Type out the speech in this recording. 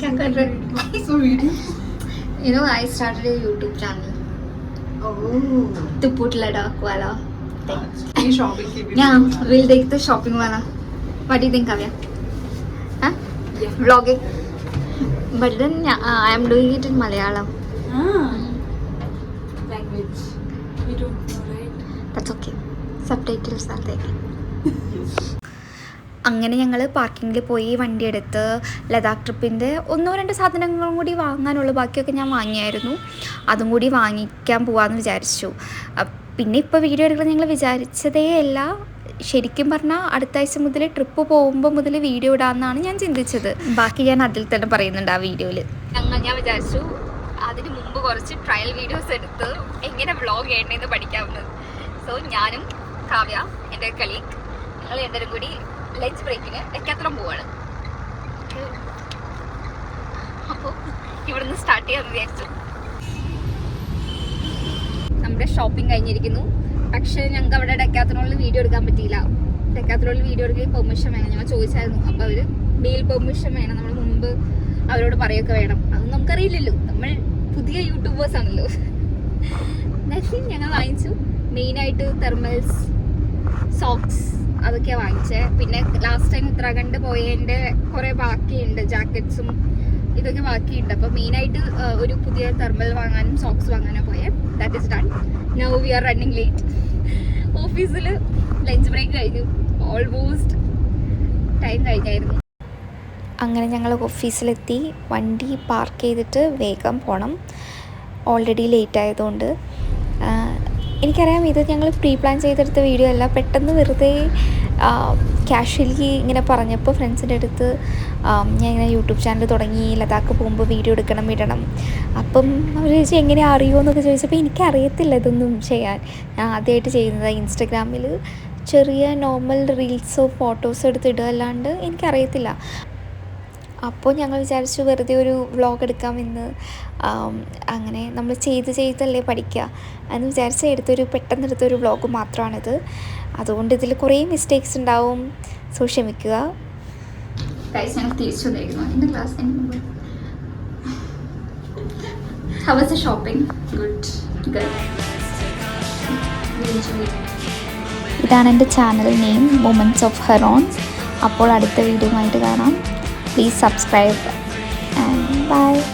So video. You know, I started a YouTube channel. Oh. To put Ladakh wala thing. Free shopping ke video. Yeah, we'll take the shopping wala. What do you think, Kavya? Huh? Yeah. Vlogging. But then I am doing it in Malayalam. Language. We don't know, right? That's okay. Subtitles are there. അങ്ങനെ ഞങ്ങൾ പാർക്കിങ്ങിൽ പോയി വണ്ടി എടുത്ത് ലഡാക്ക് ട്രിപ്പിൻ്റെ 1-2 സാധനങ്ങളും കൂടി വാങ്ങാനുള്ള ബാക്കിയൊക്കെ ഞാൻ വാങ്ങിയായിരുന്നു. അതും കൂടി വാങ്ങിക്കാൻ പോകാമെന്ന് വിചാരിച്ചു. പിന്നെ ഇപ്പോൾ വീഡിയോ എടുക്കണം ഞങ്ങൾ വിചാരിച്ചതേ അല്ല. ശരിക്കും പറഞ്ഞാൽ അടുത്ത ആഴ്ച മുതൽ ട്രിപ്പ് പോകുമ്പോൾ മുതൽ വീഡിയോ ഇടാമെന്നാണ് ഞാൻ ചിന്തിച്ചത്. ബാക്കി ഞാൻ അതിൽ തന്നെ പറയുന്നുണ്ട് ആ വീഡിയോയിൽ. ഞാൻ വിചാരിച്ചു അതിന് മുമ്പ് കുറച്ച് ട്രയൽ വീഡിയോസ് എടുത്ത് എങ്ങനെ വ്ളോഗ് ചെയ്യണമെന്ന് പഠിക്കാവുന്നത്. സോ ഞാനും കാവ്യ എൻ്റെ കളീഗ് ഞങ്ങൾ രണ്ടുപേരും കൂടി ലഞ്ച് ബ്രേക്കിന് ഡെക്കാത്തലോൺ പോവാണ്. അപ്പോൾ ഇവിടുന്ന് സ്റ്റാർട്ട് ചെയ്യാമെന്ന് വിചാരിച്ചു. നമ്മുടെ ഷോപ്പിംഗ് കഴിഞ്ഞിരിക്കുന്നു. പക്ഷേ ഞങ്ങൾക്ക് അവിടെ ഡെക്കാത്തലോണിൽ വീഡിയോ എടുക്കാൻ പറ്റിയില്ല. ഡെക്കാത്തലോണിൽ വീഡിയോ എടുക്കാൻ പെർമിഷൻ വേണം. ഞങ്ങൾ ചോദിച്ചായിരുന്നു. അപ്പോൾ അവർ മെയിൽ പെർമിഷൻ വേണം. നമ്മൾ മുമ്പ് അവരോട് പറയുകയൊക്കെ വേണം. അതൊന്നും നമുക്കറിയില്ലല്ലോ. നമ്മൾ പുതിയ യൂട്യൂബേഴ്സ് ആണല്ലോ. ഞങ്ങൾ വാങ്ങിച്ചു. മെയിനായിട്ട് തെർമൽസ്, സോക്സ് അതൊക്കെയാണ് വാങ്ങിച്ചത്. പിന്നെ ലാസ്റ്റ് ടൈം ഉത്തരാഖണ്ഡ് പോയതിൻ്റെ കുറേ ബാക്കിയുണ്ട്. ജാക്കറ്റ്സും ഇതൊക്കെ ബാക്കിയുണ്ട്. അപ്പോൾ മെയിനായിട്ട് ഒരു പുതിയ തെർമൽ വാങ്ങാനും സോക്സ് വാങ്ങാനും പോയത്. That is done. Now we are running late. ഓഫീസിൽ ലഞ്ച് ബ്രേക്ക് കഴിഞ്ഞു. ഓൾമോസ്റ്റ് ടൈം കഴിഞ്ഞായിരുന്നു. അങ്ങനെ ഞങ്ങൾ ഓഫീസിലെത്തി. വണ്ടി പാർക്ക് ചെയ്തിട്ട് വേഗം പോകണം. ഓൾറെഡി ലേറ്റ് ആയതുകൊണ്ട്. എനിക്കറിയാം ഇത് ഞങ്ങൾ പ്രീ പ്ലാൻ ചെയ്തെടുത്ത വീഡിയോ അല്ല. പെട്ടെന്ന് വെറുതെ കാഷ്വലി ഇങ്ങനെ പറഞ്ഞപ്പോൾ ഫ്രണ്ട്സിൻ്റെ അടുത്ത് ഞാൻ ഇങ്ങനെ യൂട്യൂബ് ചാനൽ തുടങ്ങി, ലഡാക്ക് പോകുമ്പോൾ വീഡിയോ എടുക്കണം ഇടണം. അപ്പം അവർ ചോദിച്ചാൽ എങ്ങനെ അറിയുമോ എന്നൊക്കെ ചോദിച്ചപ്പോൾ എനിക്കറിയത്തില്ല ഇതൊന്നും ചെയ്യാൻ. ഞാൻ ആദ്യമായിട്ട് ചെയ്യുന്നത് ഇൻസ്റ്റഗ്രാമിൽ ചെറിയ നോർമൽ റീൽസോ ഫോട്ടോസോ എടുത്ത് ഇടുക, അല്ലാണ്ട് എനിക്കറിയത്തില്ല. അപ്പോൾ ഞങ്ങൾ വിചാരിച്ചു വെറുതെ ഒരു വ്ളോഗ് എടുക്കാമെന്ന്. അങ്ങനെ നമ്മൾ ചെയ്തല്ലേ പഠിക്കുക എന്ന് വിചാരിച്ച് പെട്ടെന്നെടുത്തൊരു വ്ളോഗ് മാത്രമാണിത്. അതുകൊണ്ട് ഇതിൽ കുറേ മിസ്റ്റേക്സ് ഉണ്ടാവും. സോ ക്ഷമിക്കുക. ഞങ്ങൾ തിരിച്ചു വന്നിരിക്കുന്നു. എൻ്റെ class how was the shopping? Good. ഇതാണ് എൻ്റെ channel name, moments of heron. അപ്പോൾ അടുത്ത വീഡിയോ ആയിട്ട് കാണാം. Please subscribe and bye.